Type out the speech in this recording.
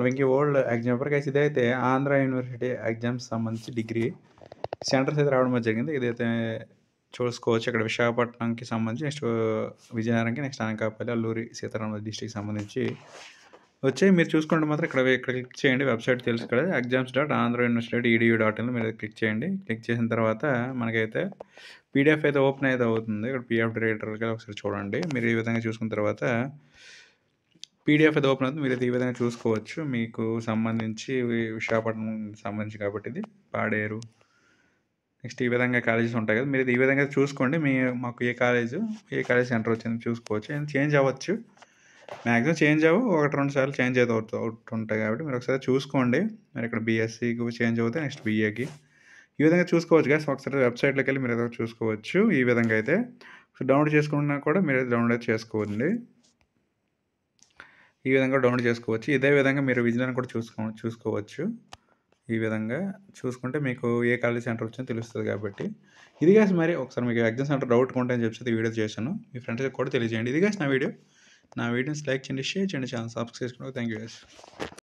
Venky old exam పేపర్‌కైతే ఇదైతే Andhra university exams సంబంధించి degree centres అయితే రావడం జరిగింది. ఇదైతే చూసుకోవచ్చు. ఇక్కడ విశాఖపట్నంకి సంబంధించి నెక్స్ట్ విజయనగరంకి, నెక్స్ట్ అనకాపల్లి, అల్లూరి సీతారామరాజు డిస్ట్రిక్ట్‌కి సంబంధించి వచ్చాయి. మీరు చూసుకుంటే మాత్రం ఇక్కడ క్లిక్ చేయండి. వెబ్‌సైట్ తెలుసు కదా! exams.andhrauniversity.edu.in మీరు క్లిక్ చేయండి. క్లిక్ చేసిన తర్వాత మనకైతే పీడీఎఫ్ అయితే ఓపెన్ అయితే అవుతుంది. ఇక్కడ పీడీఎఫ్ రీడర్‌గా ఒకసారి చూడండి. మీరు ఈ విధంగా చూసుకున్న తర్వాత పీడీఎఫ్ అయితే ఓపెన్ అవుతుంది. మీరైతే ఈ విధంగా చూసుకోవచ్చు. మీకు సంబంధించి విశాఖపట్నం సంబంధించి కాబట్టి ఇది పాడేరు. నెక్స్ట్ ఈ విధంగా కాలేజెస్ ఉంటాయి కదా! మీరు ఈ విధంగా చూసుకోండి. మాకు ఏ కాలేజ్ సెంటర్ వచ్చింది చూసుకోవచ్చు. చేంజ్ అవ్వచ్చు. మ్యాక్సిమం చేంజ్ అవ్వవు. 1, 2 సార్లు చేంజ్ అయితే అవుతుంటాయి కాబట్టి మీరు ఒకసారి చూసుకోండి. మరి ఇక్కడ బీఎస్సీకి చేంజ్ అవుతాయి. నెక్స్ట్ బీఏకి. ఈ విధంగా చూసుకోవచ్చు గైస్. ఒకసారి వెబ్‌సైట్‌లోకి వెళ్ళి మీరు ఏదో చూసుకోవచ్చు. ఈ విధంగా అయితే డౌన్లోడ్ చేసుకున్నా కూడా మీరైతే డౌన్లోడ్ అయితే చేసుకోండి. ఈ విధంగా డౌన్లోడ్ చేసుకోవచ్చు. ఇదే విధంగా మీరు విజయనగరం కూడా చూసుకోవచ్చు. ఈ విధంగా చూసుకుంటే మీకు ఏ కాలేజ్ సెంటర్ వచ్చిందో తెలుస్తుంది కాబట్టి. ఇది గైస్ మరి ఒకసారి మీకు ఎగ్జామ్ సెంటర్ డౌట్‌గా ఉంటే అని చెప్పేసి ఈ వీడియో చేశాను. మీ ఫ్రెండ్స్‌కి కూడా తెలియజేయండి. ఇది గైస్ నా వీడియో. నా వీడియోస్ లైక్ చేయండి, షేర్ చేయండి, ఛానల్ సబ్స్క్రైబ్ చేసుకోండి. Thank you guys.